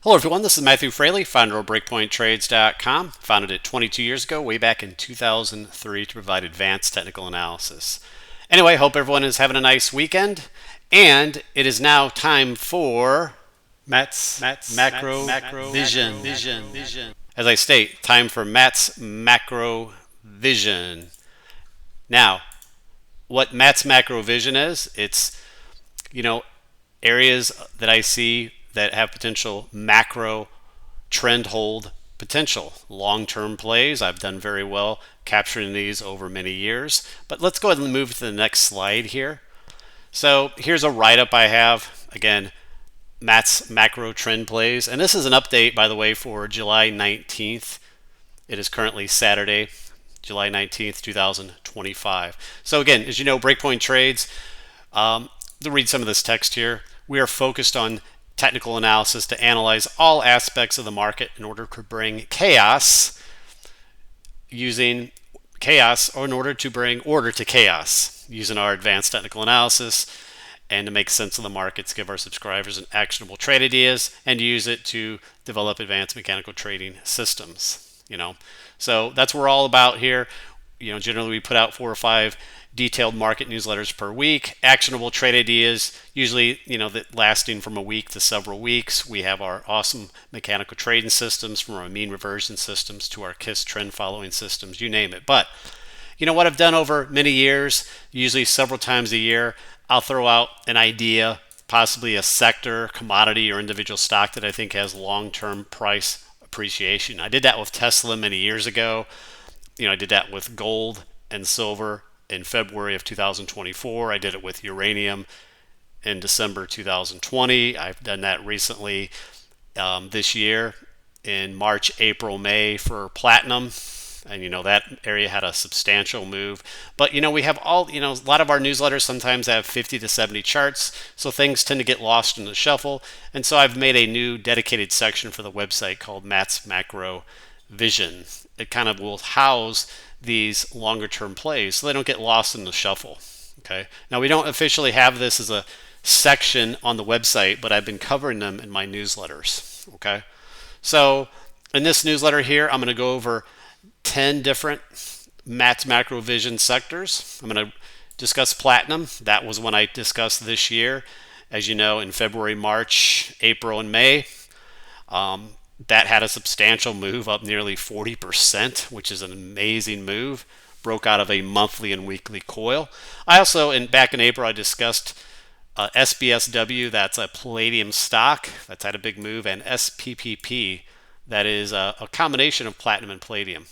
Hello everyone, this is Matthew Frailey, founder of BreakpointTrades.com, founded it 22 years ago, way back in 2003 to provide advanced technical analysis. Anyway, hope everyone is having a nice weekend, and it is now time for Matt's Macro Vision. As I state, time for Matt's Macro Vision. Now, what Matt's Macro Vision is, it's, areas that I see that have potential macro trend hold potential. Long-term plays, I've done very well capturing these over many years. But let's go ahead and move to the next slide here. So here's a write-up I have. Again, Matt's macro trend plays. And this is an update, by the way, for July 19th. It is currently Saturday, July 19th, 2025. So again, as you know, Breakpoint Trades, to read some of this text here, we are focused on technical analysis to analyze all aspects of the market in order to bring chaos, using chaos, or in order to bring order to chaos, using our advanced technical analysis and to make sense of the markets, give our subscribers an actionable trade ideas, and use it to develop advanced mechanical trading systems. So that's what we're all about here. Generally we put out 4 or 5 detailed market newsletters per week, actionable trade ideas, usually that lasting from a week to several weeks. We have our awesome mechanical trading systems, from our mean reversion systems to our KISS trend following systems, you name it. But what I've done over many years, usually several times a year, I'll throw out an idea, possibly a sector, commodity, or individual stock that I think has long-term price appreciation. I did that with Tesla many years ago. I did that with gold and silver in February of 2024. I did it with uranium in December 2020. I've done that recently this year in March, April, May for platinum. And that area had a substantial move. But we have all, a lot of our newsletters sometimes have 50 to 70 charts, so things tend to get lost in the shuffle. And so I've made a new dedicated section for the website called Matt's Macro Vision. It kind of will house these longer term plays so they don't get lost in the shuffle. Okay. Now, we don't officially have this as a section on the website, but I've been covering them in my newsletters. Okay. So in this newsletter here, I'm going to go over 10 different Matt's Macro Vision sectors. I'm going to discuss platinum. That was one I discussed this year, as you know, in February, March, April, and May. That had a substantial move, up nearly 40%, which is an amazing move. Broke out of a monthly and weekly coil. I also, back in April, I discussed SBSW, that's a Palladium stock. That's had a big move, and SPPP, that is a combination of platinum and palladium.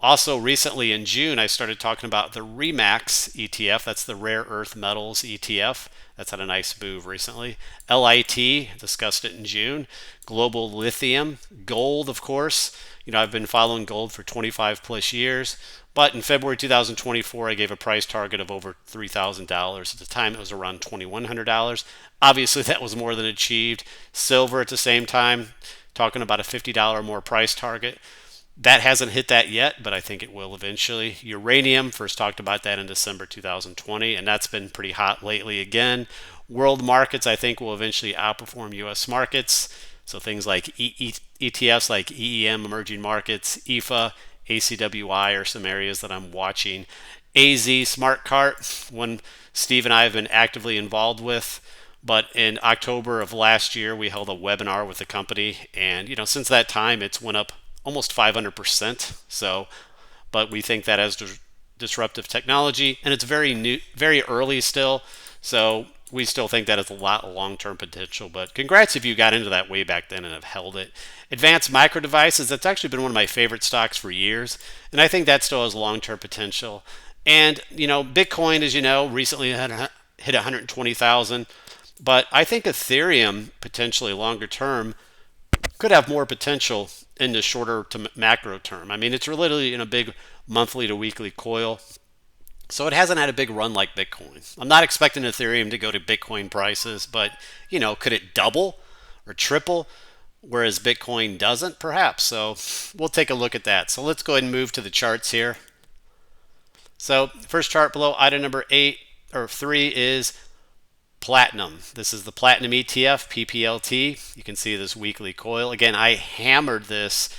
Also, recently in June, I started talking about the REMAX ETF. That's the Rare Earth Metals ETF. That's had a nice move recently. LIT, discussed it in June. Global Lithium. Gold, of course. I've been following gold for 25 plus years. But in February 2024, I gave a price target of over $3,000. At the time, it was around $2,100. Obviously, that was more than achieved. Silver at the same time, talking about a $50 more price target. That hasn't hit that yet, but I think it will eventually. Uranium, first talked about that in December 2020, and that's been pretty hot lately again. World markets, I think, will eventually outperform U.S. markets. So things like ETFs like EEM, emerging markets, EFA, ACWI are some areas that I'm watching. AZ, Smart Cart, one Steve and I have been actively involved with. But in October of last year, we held a webinar with the company, and since that time, it's went up almost 500%. So, but we think that as disruptive technology, and it's very new, very early still. So we still think that has a lot of long-term potential. But congrats if you got into that way back then and have held it. Advanced Micro Devices, that's actually been one of my favorite stocks for years, and I think that still has long-term potential. And Bitcoin, as you know, recently hit 120,000. But I think Ethereum, potentially longer term, could have more potential in the shorter to macro term. I mean, it's literally in a big monthly to weekly coil. So it hasn't had a big run like Bitcoin. I'm not expecting Ethereum to go to Bitcoin prices, but, could it double or triple, whereas Bitcoin doesn't? Perhaps. So we'll take a look at that. So let's go ahead and move to the charts here. So first chart below, item number 3 is Platinum. This is the Platinum ETF, PPLT. You can see this weekly coil. Again, I hammered this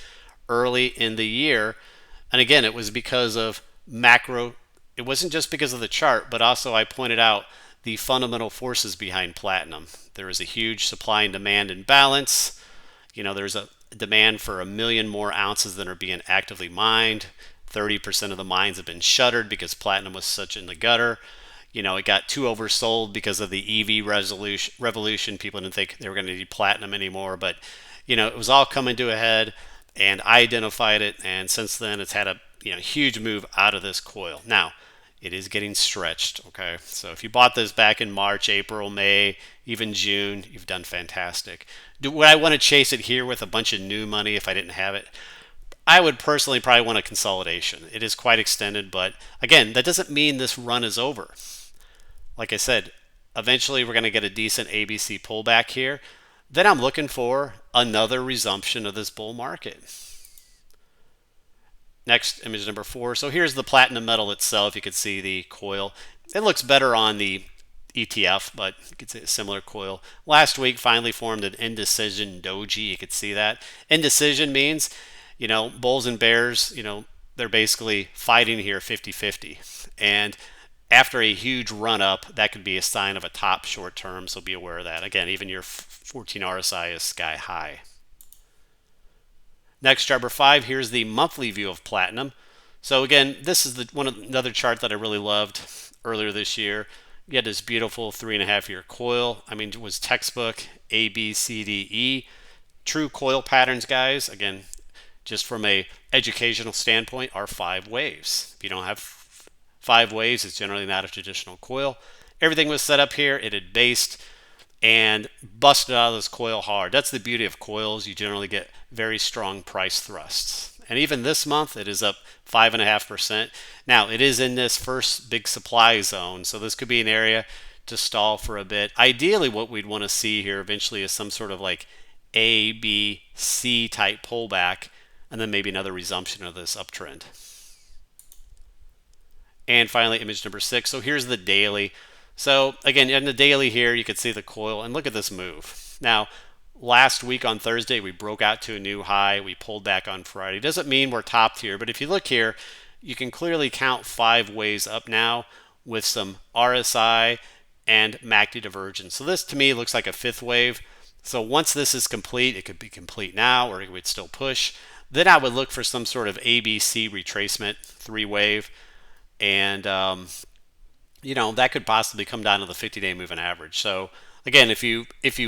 early in the year. And again, it was because of macro. It wasn't just because of the chart, but also I pointed out the fundamental forces behind platinum. There is a huge supply and demand imbalance. There's a demand for 1 million more ounces than are being actively mined. 30% of the mines have been shuttered because platinum was such in the gutter. It got too oversold because of the EV revolution. People didn't think they were going to need platinum anymore, but it was all coming to a head, and I identified it, and since then it's had a huge move out of this coil. Now, it is getting stretched, okay? So if you bought this back in March, April, May, even June, you've done fantastic. Would I want to chase it here with a bunch of new money if I didn't have it? I would personally probably want a consolidation. It is quite extended, but again, that doesn't mean this run is over. Like I said, eventually we're going to get a decent ABC pullback here. Then I'm looking for another resumption of this bull market. Next, image number 4. So here's the platinum metal itself. You can see the coil. It looks better on the ETF, but you can see a similar coil. Last week finally formed an indecision doji. You could see that. Indecision means, bulls and bears, they're basically fighting here 50-50. And after a huge run up, that could be a sign of a top short term, so be aware of that. Again, even your 14 RSI is sky high. Next, chart number 5, here's the monthly view of platinum. So again, this is another chart that I really loved earlier this year. You had this beautiful 3.5-year coil. I mean, it was textbook A, B, C, D, E. True coil patterns, guys, again, just from a educational standpoint, are 5 waves. If you don't have 5 waves, it's generally not a traditional coil. Everything was set up here. It had based and busted out of this coil hard. That's the beauty of coils. You generally get very strong price thrusts. And even this month, it is up 5.5%. Now, it is in this first big supply zone, so this could be an area to stall for a bit. Ideally, what we'd want to see here eventually is some sort of like A, B, C type pullback, and then maybe another resumption of this uptrend. And finally, image number 6. So here's the daily. So again, in the daily here, you can see the coil, and look at this move. Now, last week on Thursday, we broke out to a new high. We pulled back on Friday. Doesn't mean we're topped here, but if you look here, you can clearly count 5 waves up now with some RSI and MACD divergence. So this to me looks like a 5th wave. So once this is complete, it could be complete now, or it would still push. Then I would look for some sort of ABC retracement, 3 wave, and that could possibly come down to the 50-day moving average. So again, if you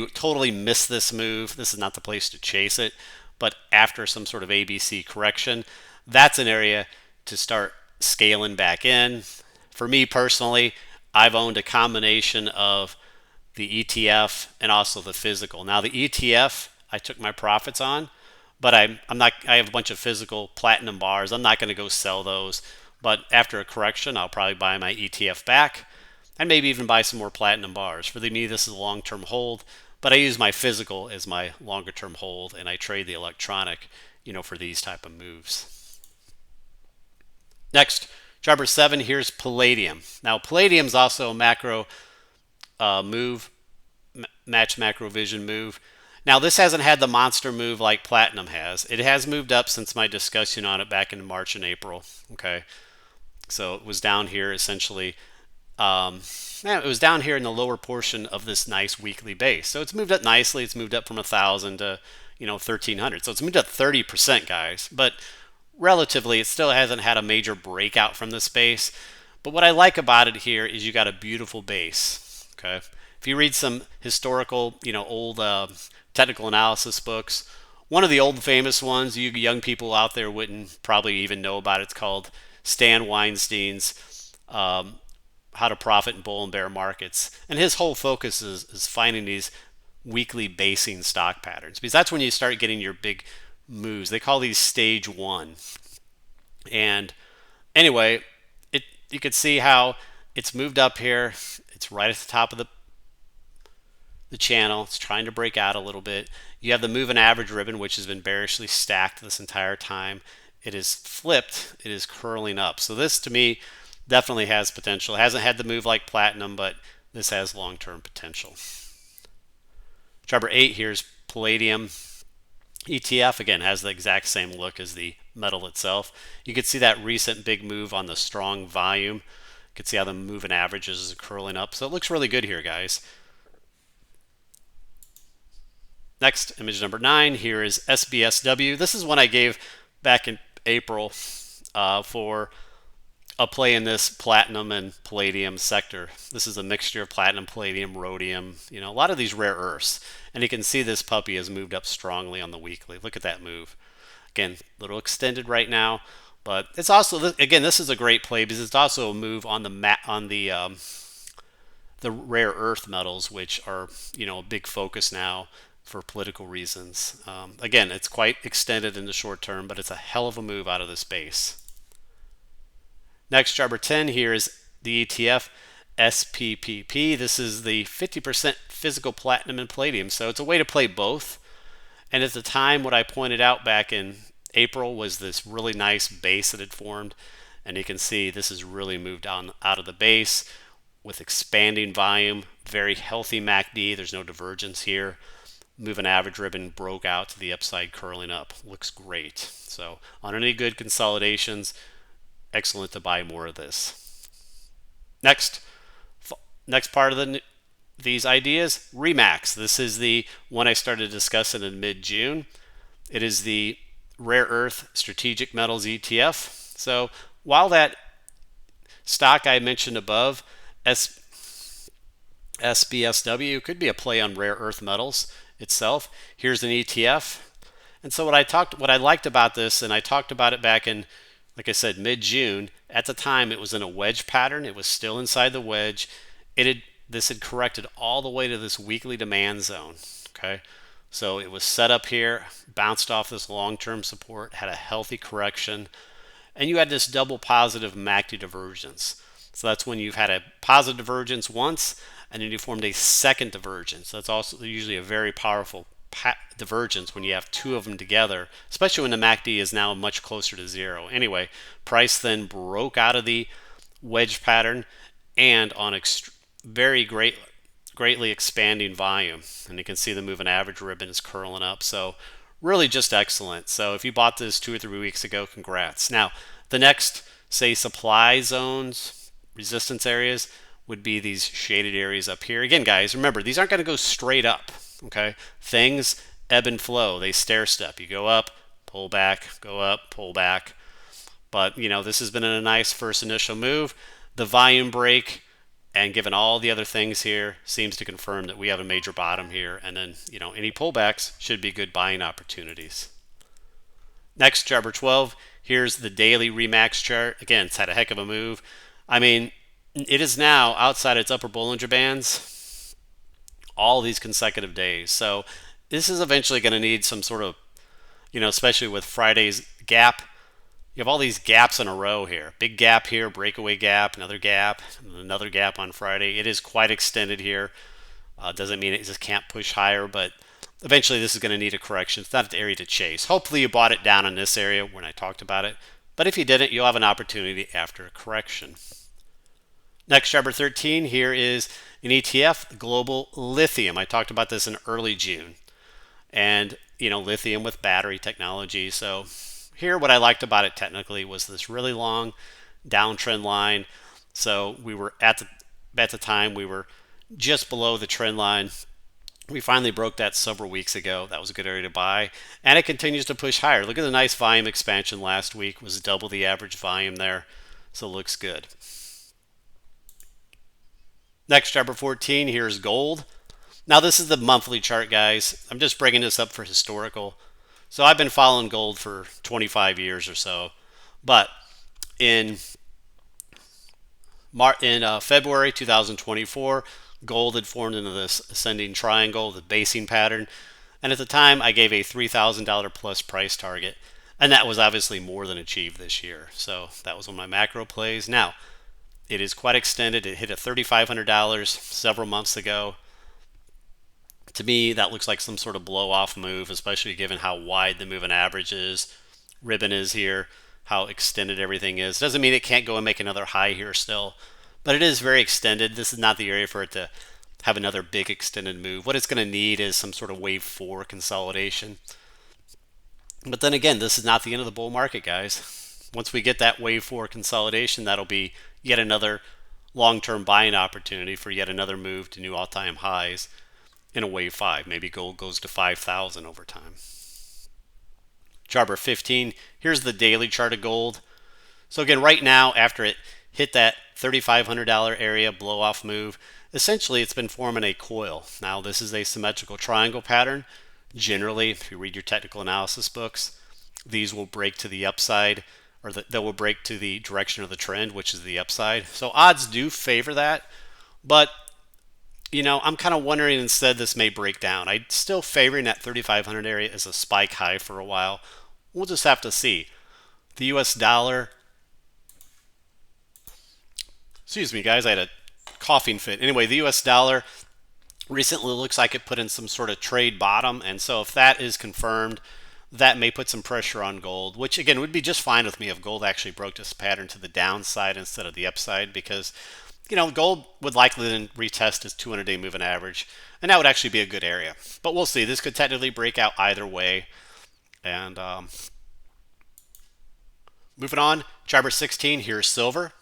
totally miss this move, this is not the place to chase it. But after some sort of ABC correction, that's an area to start scaling back in. For me personally, I've owned a combination of the ETF and also the physical. Now the ETF, I took my profits on, but I have a bunch of physical platinum bars. I'm not going to go sell those. But after a correction, I'll probably buy my ETF back and maybe even buy some more platinum bars. For me, this is a long-term hold, but I use my physical as my longer-term hold, and I trade the electronic, for these type of moves. Next, chart number 7, here's Palladium. Now, Palladium is also a macro move, match macro vision move. Now, this hasn't had the monster move like platinum has. It has moved up since my discussion on it back in March and April. Okay. So it was down here essentially. It was down here in the lower portion of this nice weekly base. So it's moved up nicely. It's moved up from 1,000 to 1,300. So it's moved up 30%, guys. But relatively, it still hasn't had a major breakout from this base. But what I like about it here is you got a beautiful base. Okay. If you read some historical, old technical analysis books, one of the old famous ones you young people out there wouldn't probably even know about, it's called Stan Weinstein's How to Profit in Bull and Bear Markets. And his whole focus is finding these weekly basing stock patterns, because that's when you start getting your big moves. They call these stage 1. And anyway, you can see how it's moved up here. It's right at the top of the channel. It's trying to break out a little bit. You have the moving average ribbon, which has been bearishly stacked this entire time. It is flipped. It is curling up. So this, to me, definitely has potential. It hasn't had the move like platinum, but this has long-term potential. Chart number 8, here's Palladium ETF. Again, has the exact same look as the metal itself. You can see that recent big move on the strong volume. You can see how the moving averages is curling up. So it looks really good here, guys. Next, image number 9, here is SBSW. This is one I gave back in April for a play in this platinum and palladium sector. This is a mixture of platinum, palladium, rhodium, a lot of these rare earths. And you can see this puppy has moved up strongly on the weekly. Look at that move. Again, a little extended right now, but it's also, again, this is a great play because it's also a move on the rare earth metals, which are, a big focus now for political reasons. Again, it's quite extended in the short term, but it's a hell of a move out of this base. Next, chart number 10 here is the ETF SPPP. This is the 50% physical platinum and palladium. So it's a way to play both. And at the time, what I pointed out back in April was this really nice base that had formed. And you can see this has really moved on out of the base with expanding volume, very healthy MACD. There's no divergence here. Moving average ribbon broke out to the upside, curling up. Looks great. So on any good consolidations, excellent to buy more of this. Next part of these ideas, Remax. This is the one I started discussing in mid-June. It is the rare earth strategic metals ETF. So while that stock I mentioned above, SBSW, could be a play on rare earth metals itself, here's an ETF. And so what I liked about this, and I talked about it back in, like I said, mid-June. At the time, it was in a wedge pattern. It was still inside the wedge. This had corrected all the way to this weekly demand zone. Okay, so it was set up here, bounced off this long-term support, had a healthy correction, and you had this double positive MACD divergence. So that's when you've had a positive divergence once, and then you formed a second divergence. That's also usually a very powerful divergence when you have two of them together, especially when the MACD is now much closer to zero. Anyway, price then broke out of the wedge pattern and on greatly expanding volume. And you can see the moving average ribbon is curling up. So really just excellent. So if you bought this 2 or 3 weeks ago, congrats. Now, the next, say, supply zones, resistance areas, would be these shaded areas up here. Again, guys, remember, these aren't going to go straight up. Okay, things ebb and flow. They stair step. You go up, pull back, go up, pull back. But this has been a nice first initial move. The volume break, and given all the other things here, seems to confirm that we have a major bottom here. And then any pullbacks should be good buying opportunities. Next, chart number 12. Here's the daily Remax chart. Again, it's had a heck of a move. I mean, it is now outside its upper Bollinger Bands all these consecutive days. So this is eventually going to need some sort of, especially with Friday's gap. You have all these gaps in a row here. Big gap here, breakaway gap, another gap on Friday. It is quite extended here. Doesn't mean it just can't push higher, but eventually this is going to need a correction. It's not the area to chase. Hopefully you bought it down in this area when I talked about it. But if you didn't, you'll have an opportunity after a correction. Next, chart number 13, here is an ETF, global lithium. I talked about this in early June. And, lithium with battery technology. So here, what I liked about it technically was this really long downtrend line. So we were at the time, we were just below the trend line. We finally broke that several weeks ago. That was a good area to buy. And it continues to push higher. Look at the nice volume expansion last week. It was double the average volume there. So it looks good. Next, chart number 14, here's gold. Now, this is the monthly chart, guys. I'm just bringing this up for historical. So I've been following gold for 25 years or so. But in February 2024, gold had formed into this ascending triangle, the basing pattern. And at the time, I gave a $3,000 plus price target. And that was obviously more than achieved this year. So that was one of my macro plays. Now, it is quite extended. It hit a $3,500 several months ago. To me, that looks like some sort of blow-off move, especially given how wide the moving average is, ribbon is here, how extended everything is. Doesn't mean it can't go and make another high here still, but it is very extended. This is not the area for it to have another big extended move. What it's going to need is some sort of wave 4 consolidation. But then again, this is not the end of the bull market, guys. Once we get that wave 4 consolidation, that'll be yet another long-term buying opportunity for yet another move to new all-time highs in a wave 5. Maybe gold goes to 5,000 over time. Chart 15, here's the daily chart of gold. So again, right now, after it hit that $3,500 area blow-off move, essentially it's been forming a coil. Now this is a symmetrical triangle pattern. Generally, if you read your technical analysis books, these will break to the upside, or they will break to the direction of the trend, which is the upside. So odds do favor that, but I'm kind of wondering instead this may break down. I'm still favoring that 3,500 area as a spike high for a while. We'll just have to see. The US dollar, excuse me guys, I had a coughing fit. Anyway, the US dollar recently looks like it put in some sort of trade bottom, and so if that is confirmed, that may put some pressure on gold, which again would be just fine with me if gold actually broke this pattern to the downside instead of the upside, because gold would likely then retest its 200-day moving average, and that would actually be a good area. But we'll see. This could technically break out either way. And moving on, chart 16, here's silver.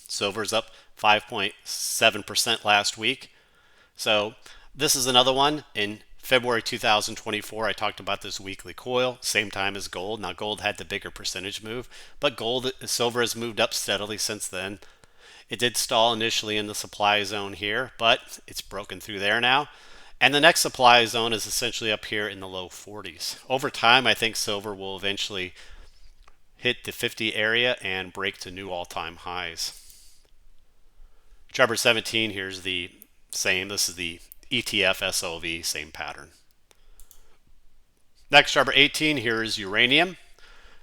Silver's up 5.7% last week. So this is another one. In February 2024, I talked about this weekly coil, same time as gold. Now gold had the bigger percentage move, but silver has moved up steadily since then. It did stall initially in the supply zone here, but it's broken through there now. And the next supply zone is essentially up here in the low 40s. Over time, I think silver will eventually hit the 50 area and break to new all-time highs. Chart 17, here's the same. This is the ETF SOV, same pattern. Next, chart 18, here is uranium.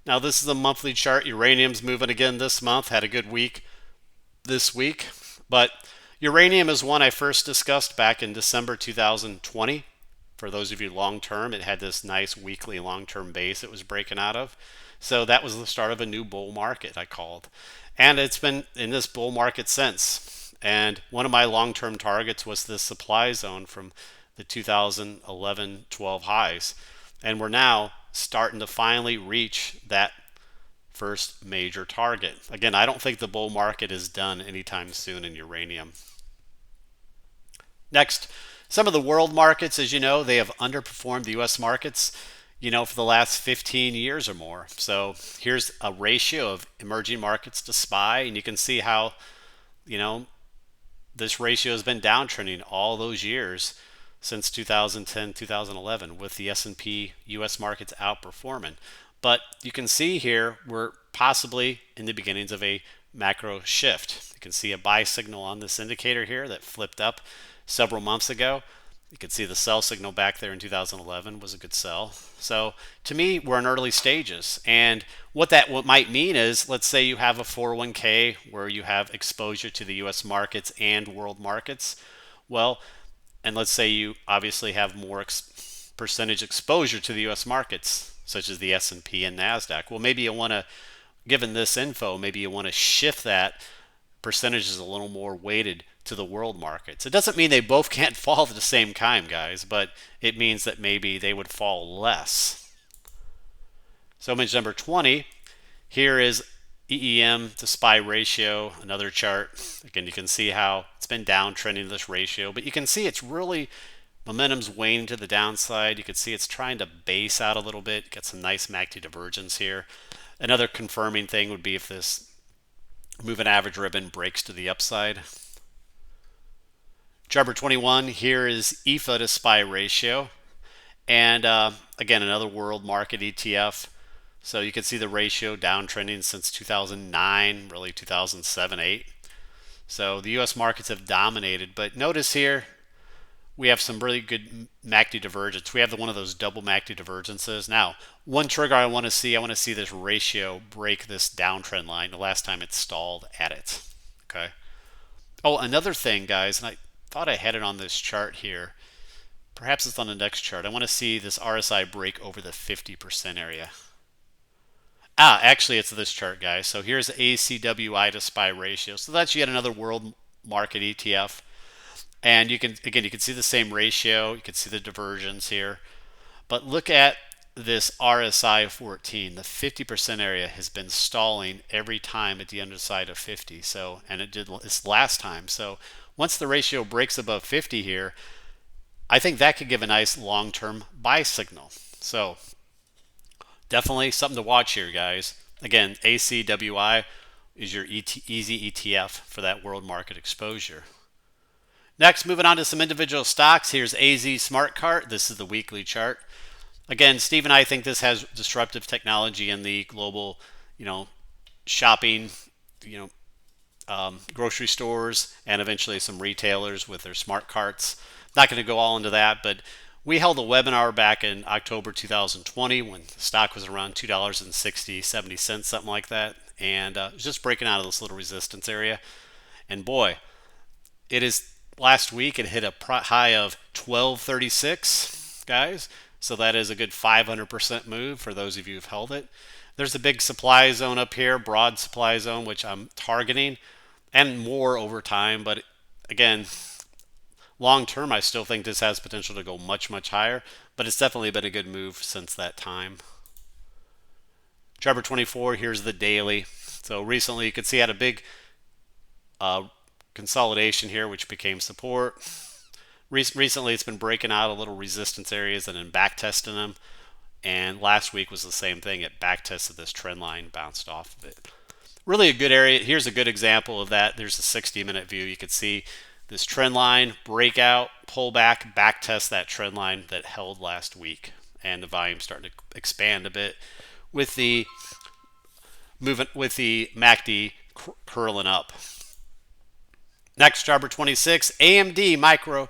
Now this is a monthly chart. Uranium's moving again this month, had a good week this week, but uranium is one I first discussed back in December 2020. For those of you long-term, it had this nice weekly long-term base it was breaking out of. So that was the start of a new bull market, I called. And it's been in this bull market since. And one of my long-term targets was this supply zone from the 2011-12 highs. And we're now starting to finally reach that first major target. Again, I don't think the bull market is done anytime soon in uranium. Next, some of the world markets, as you know, they have underperformed the US markets, for the last 15 years or more. So here's a ratio of emerging markets to SPY, and you can see how, this ratio has been downtrending all those years since 2010, 2011, with the S&P US markets outperforming. But you can see here we're possibly in the beginnings of a macro shift. You can see a buy signal on this indicator here that flipped up several months ago. You can see the sell signal back there in 2011 was a good sell. So to me, we're in early stages. And what might mean is, let's say you have a 401k where you have exposure to the US markets and world markets. Well, and let's say you obviously have more percentage exposure to the US markets, such as the S&P and NASDAQ. Well, maybe you want to, given this info, maybe you want to shift that percentages a little more weighted to the world markets. It doesn't mean they both can't fall at the same time, guys, but it means that maybe they would fall less. So image number 20, here is EEM to SPY ratio, another chart. Again, you can see how it's been downtrending this ratio, but you can see it's really, momentum's waning to the downside. You can see it's trying to base out a little bit, get some nice MACD divergence here. Another confirming thing would be if this moving average ribbon breaks to the upside. Chart 21, here is EFA to SPY ratio. And again, another world market ETF. So you can see the ratio downtrending since 2009, really 2007-8. So the US markets have dominated, but notice here we have some really good MACD divergence. We have one of those double MACD divergences. Now, one trigger I want to see this ratio break this downtrend line. The last time it stalled at it. Okay. Oh, another thing, guys, and I thought I had it on this chart here. Perhaps it's on the next chart. I want to see this RSI break over the 50% area. Actually, it's this chart, guys. So here's ACWI to SPY ratio. So that's yet another world market ETF. And you can, again, you can see the same ratio. You can see the diversions here. But look at this RSI 14. The 50% area has been stalling every time at the underside of 50. So, and it did this last time. So once the ratio breaks above 50 here, I think that could give a nice long-term buy signal. So definitely something to watch here, guys. Again, ACWI is your easy ETF for that world market exposure. Next, moving on to some individual stocks. Here's AZ Smart Cart. This is the weekly chart. Again, Steve and I think this has disruptive technology in the global, shopping, grocery stores, and eventually some retailers with their smart carts. Not going to go all into that, but we held a webinar back in October 2020 when the stock was around $2.60, 70 cents, something like that. And it was just breaking out of this little resistance area. And boy, it is last week, it hit a high of 1236, guys. So that is a good 500% move for those of you who've held it. There's a big supply zone up here, broad supply zone, which I'm targeting, and more over time. But again, long term, I still think this has potential to go much, much higher. But it's definitely been a good move since that time. Trevor 24, here's the daily. So recently, you could see had a big consolidation here, which became support. Recently, it's been breaking out a little resistance areas and then back testing them. And last week was the same thing. It back tested this trend line, bounced off of it. Really a good area. Here's a good example of that. There's a 60-minute view. You can see this trend line, breakout, pull back, back test that trend line that held last week. And the volume starting to expand a bit with the movement, with the MACD curling up. Next, Jobber 26, AMD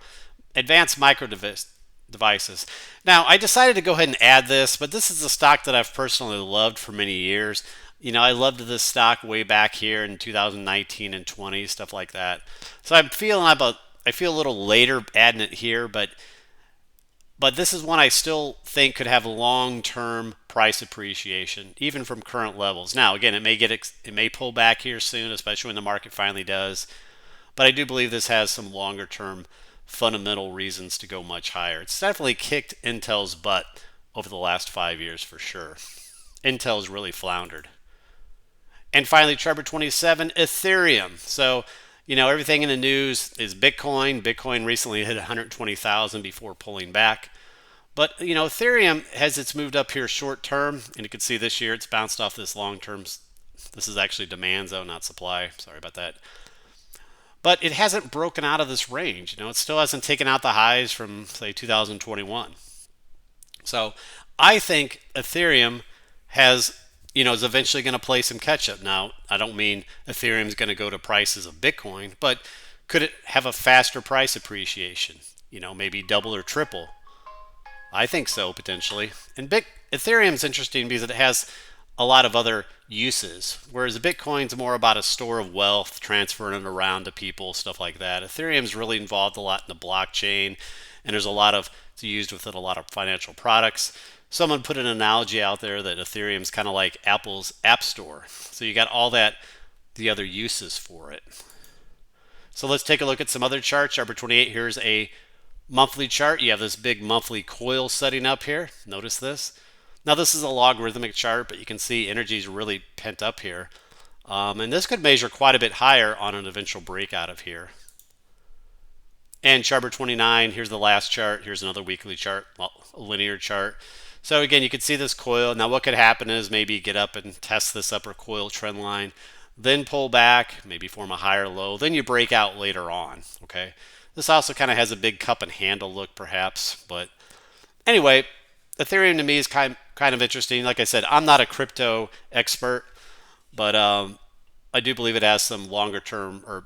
Advanced Micro Devices. Now, I decided to go ahead and add this, but this is a stock that I've personally loved for many years. I loved this stock way back here in 2019 and 20, stuff like that. So I feel a little later adding it here, but this is one I still think could have long-term price appreciation, even from current levels. Now, again, it may pull back here soon, especially when the market finally does. But I do believe this has some longer-term fundamental reasons to go much higher. It's definitely kicked Intel's butt over the last 5 years for sure. Intel's really floundered. And finally, Trevor 27, Ethereum. So, everything in the news is Bitcoin. Bitcoin recently hit 120,000 before pulling back. But, Ethereum it's moved up here short term. And you can see this year it's bounced off this long term. This is actually demand zone, not supply. Sorry about that. But it hasn't broken out of this range. It still hasn't taken out the highs from, say, 2021. So I think Ethereum is eventually going to play some catch up. Now, I don't mean Ethereum is going to go to prices of Bitcoin, but could it have a faster price appreciation? Maybe double or triple. I think so, potentially. And Ethereum is interesting because it has a lot of other uses, whereas Bitcoin's more about a store of wealth, transferring it around to people, stuff like that. Ethereum's really involved a lot in the blockchain, and there's it's used within a lot of financial products. Someone put an analogy out there that Ethereum's kind of like Apple's App Store. So you got all the other uses for it. So let's take a look at some other charts. Number 28, here's a monthly chart. You have this big monthly coil setting up here. Notice this. Now this is a logarithmic chart, but you can see energy is really pent up here. And this could measure quite a bit higher on an eventual breakout of here. And chart number 29, here's the last chart. Here's another weekly chart, a linear chart. So again, you can see this coil. Now what could happen is maybe get up and test this upper coil trend line, then pull back, maybe form a higher low, then you break out later on, okay? This also kind of has a big cup and handle look perhaps, but anyway, Ethereum to me is kind of interesting. Like I said, I'm not a crypto expert, but I do believe it has some longer term, or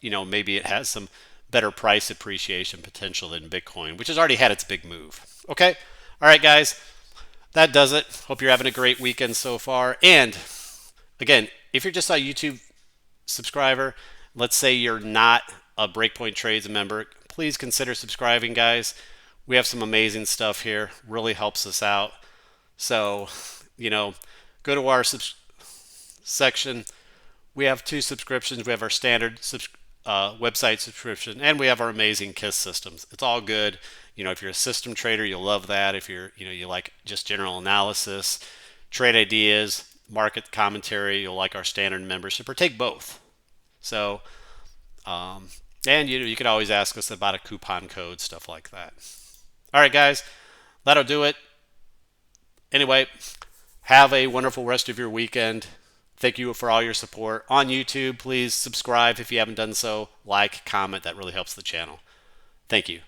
maybe it has some better price appreciation potential than Bitcoin, which has already had its big move. Okay, all right, guys, that does it. Hope you're having a great weekend so far. And again, if you're just a YouTube subscriber, let's say you're not a Breakpoint Trades member, please consider subscribing, guys. We have some amazing stuff here. Really helps us out. So, go to our section. We have 2 subscriptions. We have our standard website subscription, and we have our amazing KISS systems. It's all good. If you're a system trader, you'll love that. If you like just general analysis, trade ideas, market commentary, you'll like our standard membership, or take both. So, and you can always ask us about a coupon code, stuff like that. All right, guys, that'll do it. Anyway, have a wonderful rest of your weekend. Thank you for all your support. On YouTube, please subscribe if you haven't done so. Like, comment, that really helps the channel. Thank you.